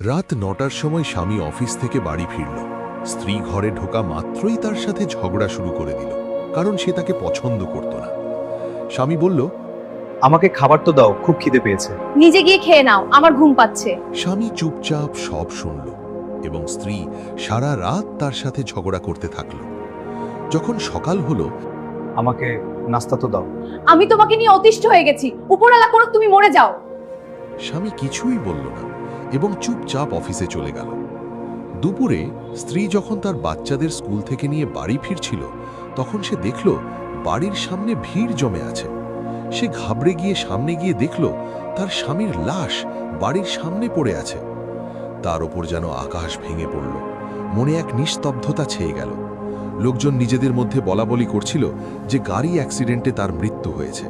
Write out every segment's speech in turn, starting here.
রাত ৯টার সময় স্বামী অফিস থেকে বাড়ি ফিরল। স্ত্রী ঘরে ঢোকা মাত্রই তার সাথে ঝগড়া শুরু করে দিল, কারণ সে তাকে পছন্দ করত না। স্বামী বলল, আমাকে খাবার তো দাও, খুব খিদে পেয়েছে। নিজে গিয়ে খেয়ে নাও, আমার ঘুম পাচ্ছে। স্বামী চুপচাপ সব শুনল এবং স্ত্রী সারা রাত তার সাথে ঝগড়া করতে থাকল। যখন সকাল হলো, আমাকে নাস্তা তো দাও। আমি তোমাকে নিয়ে অতিষ্ঠ হয়ে গেছি, উপরালা করুক, তুমি মরে যাও। স্বামী কিছুই বলল না এবং চুপচাপ অফিসে চলে গেল। দুপুরে স্ত্রী যখন তার বাচ্চাদের স্কুল থেকে নিয়ে বাড়ি ফিরছিল, তখন সে দেখল বাড়ির সামনে ভিড় জমে আছে। সে ঘাবড়ে গিয়ে সামনে গিয়ে দেখল তার স্বামীর লাশ বাড়ির সামনে পড়ে আছে। তার ওপর যেন আকাশ ভেঙে পড়ল, মনে এক নিস্তব্ধতা ছেয়ে গেল। লোকজন নিজেদের মধ্যে বলাবলি করছিল যে গাড়ি অ্যাক্সিডেন্টে তার মৃত্যু হয়েছে।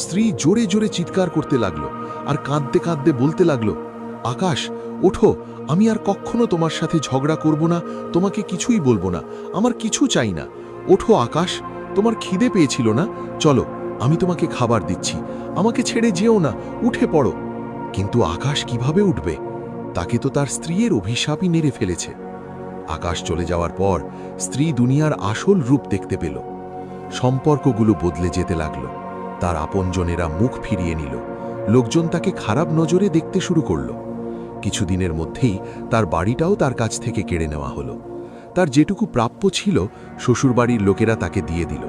স্ত্রী জোরে জোরে চিৎকার করতে লাগলো আর কাঁদতে কাঁদতে বলতে লাগলো, আকাশ, ওঠো, আমি আর কখনো তোমার সাথে ঝগড়া করব না, তোমাকে কিছুই বলবো না, আমার কিছু চাই না। ওঠো আকাশ, তোমার খিদে পেয়েছিল না? চলো, আমি তোমাকে খাবার দিচ্ছি, আমাকে ছেড়ে যেও না, উঠে পড়ো। কিন্তু আকাশ কিভাবে উঠবে? তাকে তো তার স্ত্রীর অভিশাপই মেরে ফেলেছে। আকাশ চলে যাওয়ার পর স্ত্রী দুনিয়ার আসল রূপ দেখতে পেল। সম্পর্কগুলো বদলে যেতে লাগলো। তার আপনজনেরা মুখ ফিরিয়ে নিল, লোকজন তাকে খারাপ নজরে দেখতে শুরু করল। কিছুদিনের মধ্যেই তার বাড়িটাও তার কাছ থেকে কেড়ে নেওয়া হলো। তার যেটুকু প্রাপ্য ছিল শ্বশুরবাড়ির লোকেরা তাকে দিয়ে দিল।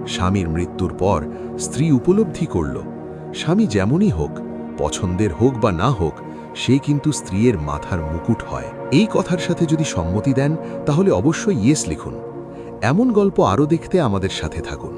স্বামীর মৃত্যুর পর স্ত্রী উপলব্ধি করল, স্বামী যেমনই হোক, পছন্দের হোক বা না হোক, সে কিন্তু স্ত্রীর মাথার মুকুট হয়। এই কথার সাথে যদি সম্মতি দেন, তাহলে অবশ্যই ইয়েস লিখুন। এমন গল্প আরও দেখতে আমাদের সাথে থাকুন।